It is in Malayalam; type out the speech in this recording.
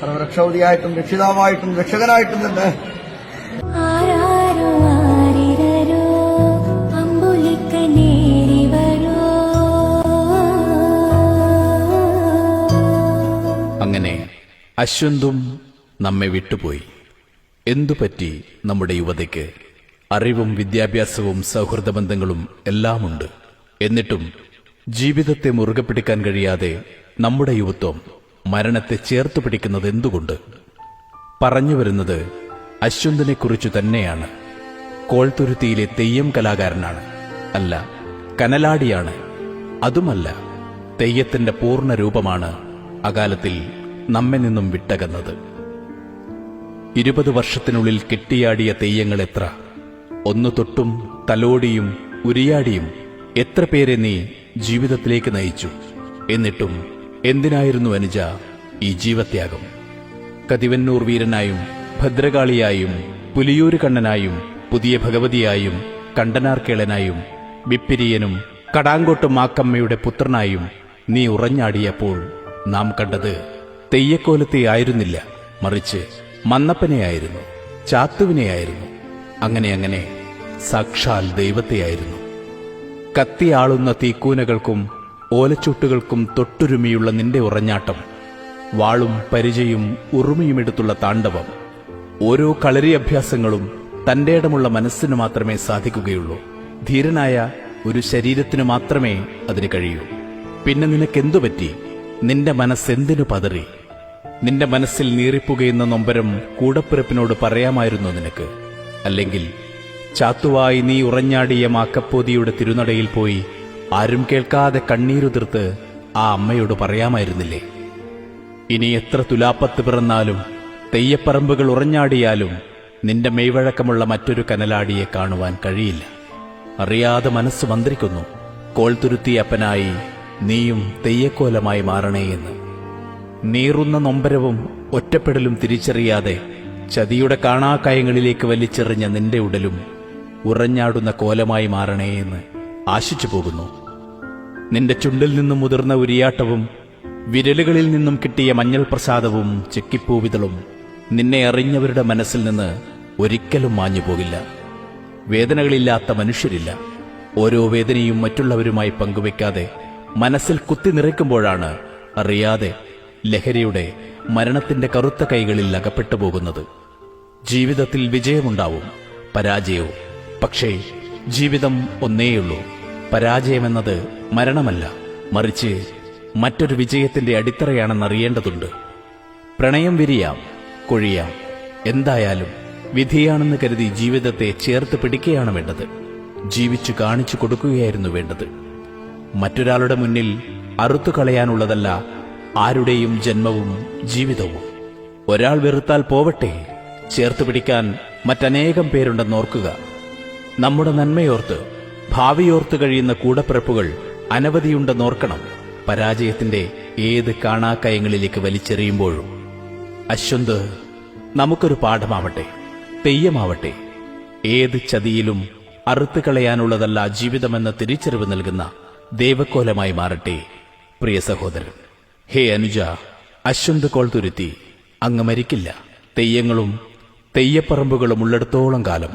സർവരക്ഷാവതിയായിട്ടും രക്ഷിതാവായിട്ടും രക്ഷകനായിട്ടും തന്നെ അങ്ങനെ അശ്വന്തും നമ്മെ വിട്ടുപോയി. എന്തുപറ്റി നമ്മുടെ യുവതയ്ക്ക്? അറിവും വിദ്യാഭ്യാസവും സൗഹൃദ ബന്ധങ്ങളും എല്ലാമുണ്ട്. എന്നിട്ടും ജീവിതത്തെ മുറുകെ പിടിക്കാൻ കഴിയാതെ നമ്മുടെ യുവത്വം മരണത്തെ ചേർത്തു പിടിക്കുന്നത് എന്തുകൊണ്ട്? പറഞ്ഞു വരുന്നത് അശ്വന്തിനെക്കുറിച്ചു തന്നെയാണ്. കോൾത്തുരുത്തിയിലെ തെയ്യം കലാകാരനാണ്. അല്ല, കനലാടിയാണ്. അതുമല്ല, തെയ്യത്തിന്റെ പൂർണ്ണ രൂപമാണ് അകാലത്തിൽ നമ്മെ നിന്നും വിട്ടകന്നത്. 20 വർഷത്തിനുള്ളിൽ കെട്ടിയാടിയ തെയ്യങ്ങൾ എത്ര! ഒന്നു തൊട്ടും തലോടിയും ഉരിയാടിയും എത്ര പേരെ നീ ജീവിതത്തിലേക്ക് നയിച്ചു. എന്നിട്ടും എന്തിനായിരുന്നു അനുജ ഈ ജീവത്യാഗം? കതിവന്നൂർ വീരനായും ഭദ്രകാളിയായും പുലിയൂര് കണ്ണനായും പുതിയ ഭഗവതിയായും കണ്ടനാർക്കേളനായും ബിപ്പിരിയനും കടാങ്കോട്ട് മാക്കമ്മയുടെ പുത്രനായും നീ ഉറഞ്ഞാടിയപ്പോൾ നാം കണ്ടത് തെയ്യക്കോലത്തെ ആയിരുന്നില്ല, മറിച്ച് മന്നപ്പനെയായിരുന്നു, ചാത്തുവിനെയായിരുന്നു. അങ്ങനെ സാക്ഷാൽ ദൈവത്തെയായിരുന്നു. കത്തിയാളുന്ന തീക്കൂനകൾക്കും ഓലച്ചൂട്ടുകൾക്കും തൊട്ടുരുമിയുള്ള നിന്റെ ഉറഞ്ഞാട്ടം, വാളും പരിചയും ഉറുമിയുമെടുത്തുള്ള താണ്ഡവം, ഓരോ കളരി അഭ്യാസങ്ങളും തന്റെ ഇടമുള്ള മനസ്സിന് മാത്രമേ സാധിക്കുകയുള്ളൂ. ധീരനായ ഒരു ശരീരത്തിനു മാത്രമേ അതിന് കഴിയൂ. പിന്നെ നിനക്കെന്തുപറ്റി? നിന്റെ മനസ്സെന്തിനു പതറി? നിന്റെ മനസ്സിൽ നീറിപ്പുകയുന്ന നൊമ്പരം കൂടപ്പിറപ്പിനോട് പറയാമായിരുന്നു നിനക്ക്. അല്ലെങ്കിൽ ചാത്തുവായി നീ ഉറഞ്ഞാടിയ മാക്കപ്പോതിയുടെ തിരുനടയിൽ പോയി ആരും കേൾക്കാതെ കണ്ണീരുതിർത്ത് ആ അമ്മയോട് പറയാമായിരുന്നില്ലേ? ഇനി എത്ര തുലാപ്പത്ത് പിറന്നാലും തെയ്യപ്പറമ്പുകൾ ഉറഞ്ഞാടിയാലും നിന്റെ മെയ്വഴക്കമുള്ള മറ്റൊരു കനലാടിയെ കാണുവാൻ കഴിയില്ല. അറിയാതെ മനസ്സ് മന്ത്രിക്കുന്നു, കോൾത്തുരുത്തി അപ്പനായി നീയും തെയ്യക്കോലമായി മാറണേ എന്ന്. നീറുന്ന നൊമ്പരവും ഒറ്റപ്പെടലും തിരിച്ചറിയാതെ ചതിയുടെ കാണാക്കയങ്ങളിലേക്ക് വലിച്ചെറിഞ്ഞ നിന്റെ ഉടലും ഉറഞ്ഞാടുന്ന കോലമായി മാറണേ എന്ന് ആശിച്ചു പോകുന്നു. നിന്റെ ചുണ്ടിൽ നിന്നും മുതിർന്ന ഉരിയാട്ടവും വിരലുകളിൽ നിന്നും കിട്ടിയ മഞ്ഞൾ പ്രസാദവും ചെക്കിപ്പൂവിതളും നിന്നെ അറിഞ്ഞവരുടെ മനസ്സിൽ നിന്ന് ഒരിക്കലും മാഞ്ഞു പോകില്ല. വേദനകളില്ലാത്ത മനുഷ്യരില്ല. ഓരോ വേദനയും മറ്റുള്ളവരുമായി പങ്കുവെക്കാതെ മനസ്സിൽ കുത്തി നിറയ്ക്കുമ്പോഴാണ് അറിയാതെ ലഹരിയുടെ മരണത്തിന്റെ കറുത്ത കൈകളിൽ അകപ്പെട്ടു പോകുന്നത്. ജീവിതത്തിൽ വിജയമുണ്ടാവും, പരാജയവും. പക്ഷേ ജീവിതം ഒന്നേയുള്ളൂ. പരാജയമെന്നത് മരണമല്ല, മറിച്ച് മറ്റൊരു വിജയത്തിന്റെ അടിത്തറയാണെന്നറിയേണ്ടതുണ്ട്. പ്രണയം വിരിയാം, കൊഴിയാം. എന്തായാലും വിധിയാണെന്ന് കരുതി ജീവിതത്തെ ചേർത്ത് പിടിക്കുകയാണ് വേണ്ടത്. ജീവിച്ചു കാണിച്ചു കൊടുക്കുകയായിരുന്നു വേണ്ടത്. മറ്റൊരാളുടെ മുന്നിൽ അറുത്തു കളയാനുള്ളതല്ല ആരുടെയും ജന്മവും ജീവിതവും. ഒരാൾ വെറുത്താൽ പോവട്ടെ, ചേർത്ത് പിടിക്കാൻ മറ്റനേകം പേരുണ്ടെന്നോർക്കുക. നമ്മുടെ നന്മയോർത്ത് ഭാവിയോർത്ത് കഴിയുന്ന കൂടപ്പിറപ്പുകൾ അനവധിയുണ്ടെന്നോർക്കണം. പരാജയത്തിന്റെ ഏത് കാണാക്കയങ്ങളിലേക്ക് വലിച്ചെറിയുമ്പോഴും അശ്വന്ത് നമുക്കൊരു പാഠമാവട്ടെ, തെയ്യമാവട്ടെ. ഏത് ചതിയിലും അറുത്തു കളയാനുള്ളതല്ല ജീവിതമെന്ന തിരിച്ചറിവ് നൽകുന്ന ദൈവക്കോലമായി മാറട്ടെ പ്രിയ സഹോദരൻ. ഹേ അനുജ, അശ്വന്ത് കോൾത്തുരുത്തി അങ്ങ് മരിക്കില്ല. തെയ്യങ്ങളും തെയ്യപ്പറമ്പുകളും ഉള്ളിടത്തോളം കാലം